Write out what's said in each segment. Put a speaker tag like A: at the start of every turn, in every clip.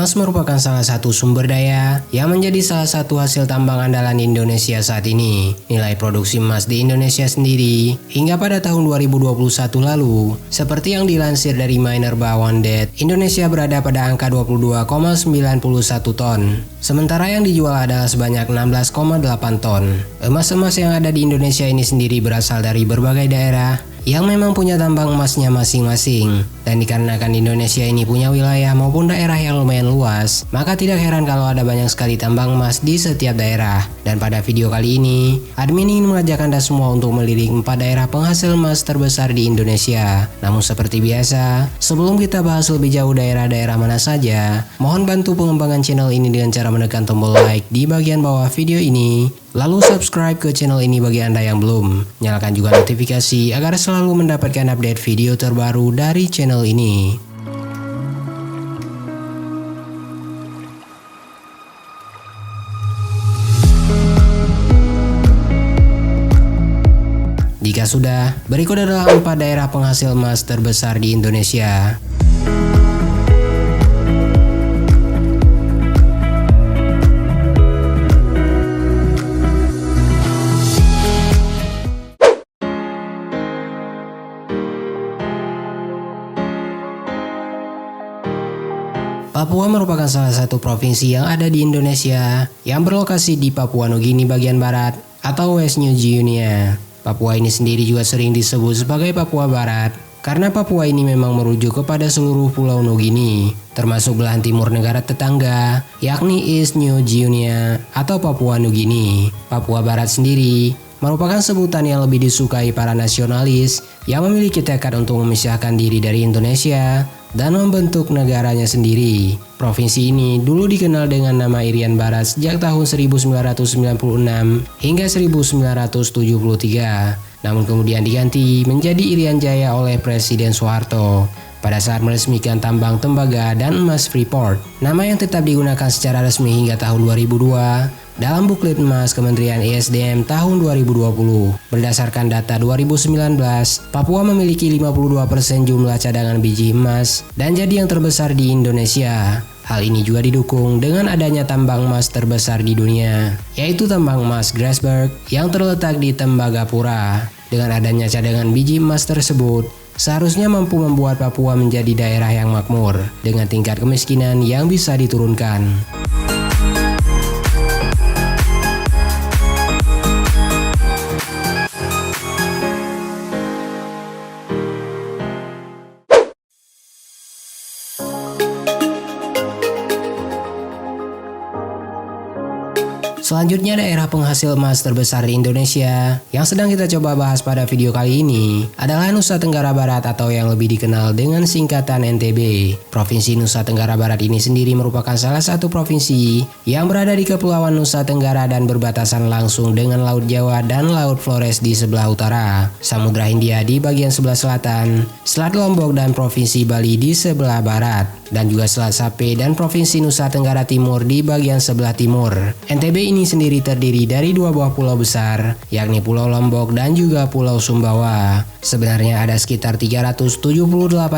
A: Emas merupakan salah satu sumber daya yang menjadi salah satu hasil tambang andalan Indonesia saat ini. Nilai produksi emas di Indonesia sendiri hingga pada tahun 2021 lalu, seperti yang dilansir dari Minerba Wounded, Indonesia berada pada angka 22,91 ton. Sementara yang dijual adalah sebanyak 16,8 ton. Emas-emas yang ada di Indonesia ini sendiri berasal dari berbagai daerah yang memang punya tambang emasnya masing-masing. Dan dikarenakan Indonesia ini punya wilayah maupun daerah yang lumayan luas, maka tidak heran kalau ada banyak sekali tambang emas di setiap daerah. Dan pada video kali ini, admin ingin mengajak Anda semua untuk melirik 4 daerah penghasil emas terbesar di Indonesia. Namun seperti biasa, sebelum kita bahas lebih jauh daerah-daerah mana saja, mohon bantu pengembangan channel ini dengan cara menekan tombol like di bagian bawah video ini. Lalu subscribe ke channel ini bagi Anda yang belum. Nyalakan juga notifikasi agar selalu mendapatkan update video terbaru dari channel ini. Jika sudah, berikut adalah 4 daerah penghasil emas terbesar di Indonesia. Papua merupakan salah satu provinsi yang ada di Indonesia yang berlokasi di Papua Nugini bagian barat atau West New Guinea. Papua ini sendiri juga sering disebut sebagai Papua Barat karena Papua ini memang merujuk kepada seluruh pulau Nugini, termasuk belahan timur negara tetangga, yakni East New Guinea atau Papua Nugini. Papua Barat sendiri merupakan sebutan yang lebih disukai para nasionalis yang memiliki tekad untuk memisahkan diri dari Indonesia dan membentuk negaranya sendiri. Provinsi ini dulu dikenal dengan nama Irian Barat sejak tahun 1996 hingga 1973, namun kemudian diganti menjadi Irian Jaya oleh Presiden Soeharto pada saat meresmikan tambang tembaga dan emas Freeport, nama yang tetap digunakan secara resmi hingga tahun 2002 dalam buklet emas Kementerian ESDM tahun 2020. Berdasarkan data 2019, Papua memiliki 52% jumlah cadangan biji emas dan jadi yang terbesar di Indonesia. Hal ini juga didukung dengan adanya tambang emas terbesar di dunia, yaitu tambang emas Grasberg yang terletak di Tembagapura. Dengan adanya cadangan biji emas tersebut, seharusnya mampu membuat Papua menjadi daerah yang makmur dengan tingkat kemiskinan yang bisa diturunkan. Selanjutnya, daerah penghasil emas terbesar di Indonesia yang sedang kita coba bahas pada video kali ini adalah Nusa Tenggara Barat atau yang lebih dikenal dengan singkatan NTB. Provinsi Nusa Tenggara Barat ini sendiri merupakan salah satu provinsi yang berada di Kepulauan Nusa Tenggara dan berbatasan langsung dengan Laut Jawa dan Laut Flores di sebelah utara, Samudra Hindia di bagian sebelah selatan, Selat Lombok dan Provinsi Bali di sebelah barat, dan juga Selat Sape dan Provinsi Nusa Tenggara Timur di bagian sebelah timur. NTB ini sendiri terdiri dari 2 buah pulau besar, yakni Pulau Lombok dan juga Pulau Sumbawa. Sebenarnya ada sekitar 378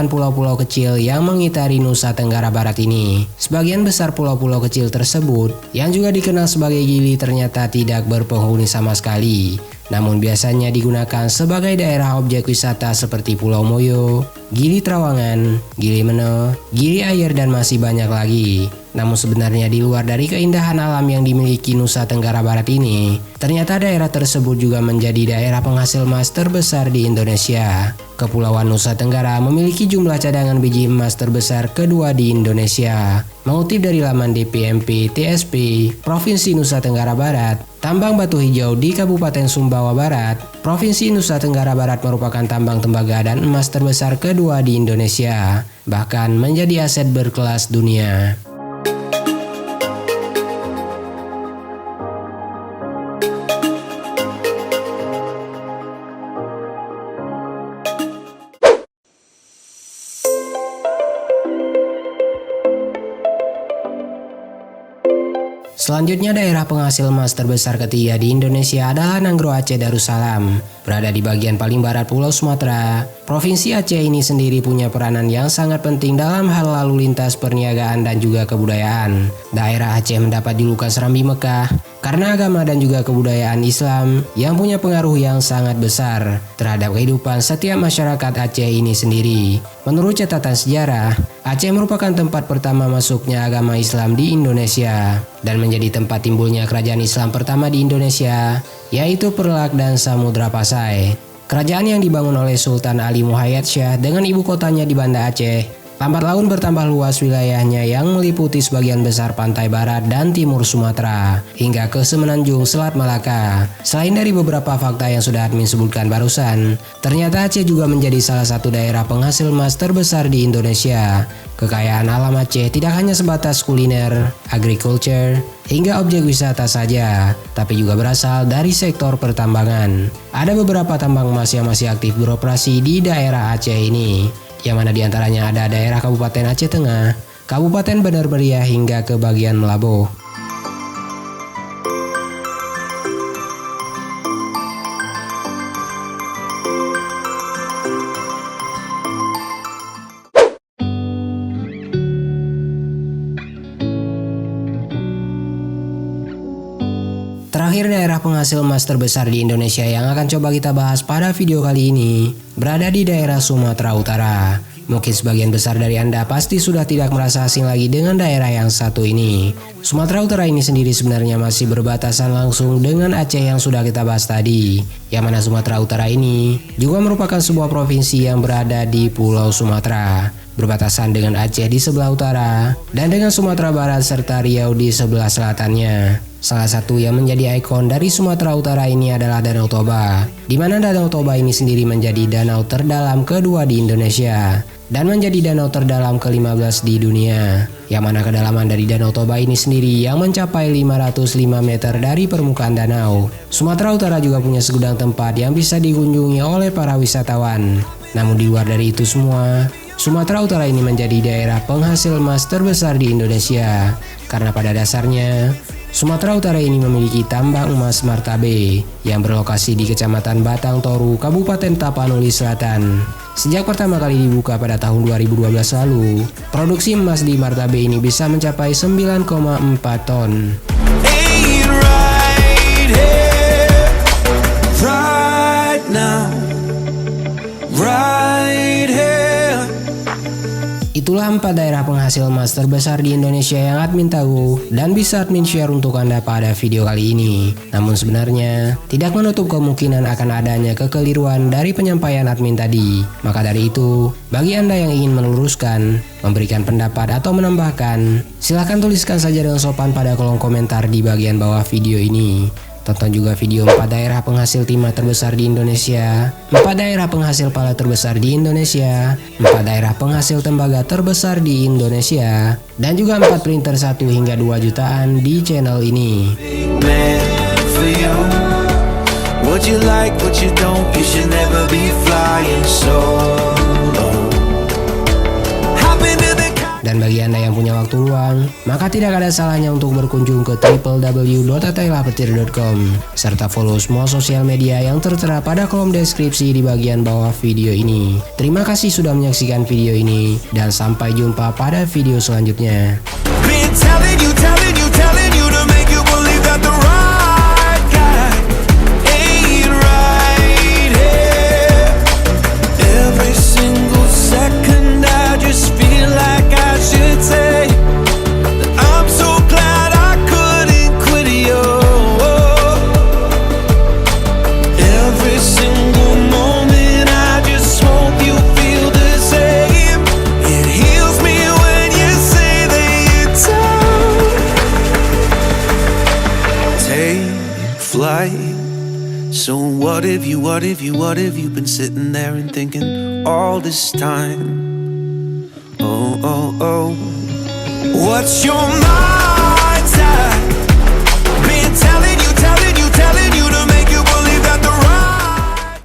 A: pulau-pulau kecil yang mengitari Nusa Tenggara Barat ini. Sebagian besar pulau-pulau kecil tersebut, yang juga dikenal sebagai gili, ternyata tidak berpenghuni sama sekali, namun biasanya digunakan sebagai daerah objek wisata seperti Pulau Moyo, Gili Trawangan, Gili Meno, Gili Ayer, dan masih banyak lagi. Namun sebenarnya di luar dari keindahan alam yang dimiliki Nusa Tenggara Barat ini, ternyata daerah tersebut juga menjadi daerah penghasil emas terbesar di Indonesia. Kepulauan Nusa Tenggara memiliki jumlah cadangan biji emas terbesar kedua di Indonesia. Mengutip dari laman DPMP TSP Provinsi Nusa Tenggara Barat, tambang batu hijau di Kabupaten Sumbawa Barat, Provinsi Nusa Tenggara Barat merupakan tambang tembaga dan emas terbesar kedua di Indonesia, bahkan menjadi aset berkelas dunia. Selanjutnya, daerah penghasil emas terbesar ketiga di Indonesia adalah Nanggro Aceh Darussalam. berada di bagian paling barat Pulau Sumatera. Provinsi Aceh ini sendiri punya peranan yang sangat penting dalam hal lalu lintas, perniagaan, dan juga kebudayaan. Daerah Aceh mendapat julukan Serambi Mekah karena agama dan juga kebudayaan Islam yang punya pengaruh yang sangat besar terhadap kehidupan setiap masyarakat Aceh ini sendiri. Menurut catatan sejarah, Aceh merupakan tempat pertama masuknya agama Islam di Indonesia dan menjadi tempat timbulnya kerajaan Islam pertama di Indonesia, yaitu Perlak dan Samudra Pasai. Kerajaan yang dibangun oleh Sultan Ali Muhayyad Shah dengan ibu kotanya di Banda Aceh. Lambat laun bertambah luas wilayahnya yang meliputi sebagian besar pantai barat dan timur Sumatera hingga ke Semenanjung Selat Malaka. Selain dari beberapa fakta yang sudah admin sebutkan barusan, ternyata Aceh juga menjadi salah satu daerah penghasil emas terbesar di Indonesia. Kekayaan alam Aceh tidak hanya sebatas kuliner, agriculture, hingga objek wisata saja, tapi juga berasal dari sektor pertambangan. Ada beberapa tambang emas yang masih aktif beroperasi di daerah Aceh ini, yang mana diantaranya ada daerah Kabupaten Aceh Tengah, Kabupaten Bandar Meriah hingga ke bagian Melaboh. Terakhir, daerah penghasil emas terbesar di Indonesia yang akan coba kita bahas pada video kali ini berada di daerah Sumatera Utara. Mungkin sebagian besar dari Anda pasti sudah tidak merasa asing lagi dengan daerah yang satu ini. Sumatera Utara ini sendiri sebenarnya masih berbatasan langsung dengan Aceh yang sudah kita bahas tadi. Yang mana Sumatera Utara ini juga merupakan sebuah provinsi yang berada di Pulau Sumatera, berbatasan dengan Aceh di sebelah utara dan dengan Sumatera Barat serta Riau di sebelah selatannya. Salah satu yang menjadi ikon dari Sumatera Utara ini adalah Danau Toba, di mana Danau Toba ini sendiri menjadi danau terdalam kedua di Indonesia dan menjadi danau terdalam ke-15 di dunia, yang mana kedalaman dari Danau Toba ini sendiri yang mencapai 505 meter dari permukaan danau. Sumatera Utara juga punya segudang tempat yang bisa dikunjungi oleh para wisatawan. Namun di luar dari itu semua, Sumatera Utara ini menjadi daerah penghasil emas terbesar di Indonesia karena pada dasarnya Sumatera Utara ini memiliki tambang emas Martabe yang berlokasi di Kecamatan Batang Toru, Kabupaten Tapanuli Selatan. Sejak pertama kali dibuka pada tahun 2012 lalu, produksi emas di Martabe ini bisa mencapai 9,4 ton. Itulah 4 daerah penghasil emas terbesar di Indonesia yang admin tahu dan bisa admin share untuk Anda pada video kali ini. Namun sebenarnya tidak menutup kemungkinan akan adanya kekeliruan dari penyampaian admin tadi. Maka dari itu, bagi Anda yang ingin meluruskan, memberikan pendapat atau menambahkan, silahkan tuliskan saja dengan sopan pada kolom komentar di bagian bawah video ini. Tonton juga video 4 daerah penghasil timah terbesar di Indonesia, 4 daerah penghasil pala terbesar di Indonesia, 4 daerah penghasil tembaga terbesar di Indonesia, dan juga 4 printer 1 hingga 2 jutaan di channel ini. Dan bagi Anda yang punya waktu luang, maka tidak ada salahnya untuk berkunjung ke www.atailahpetir.com serta follow semua sosial media yang tertera pada kolom deskripsi di bagian bawah video ini. Terima kasih sudah menyaksikan video ini dan sampai jumpa pada video selanjutnya.
B: So what have you been sitting there and thinking all this time? Oh, oh, oh. What's your mind?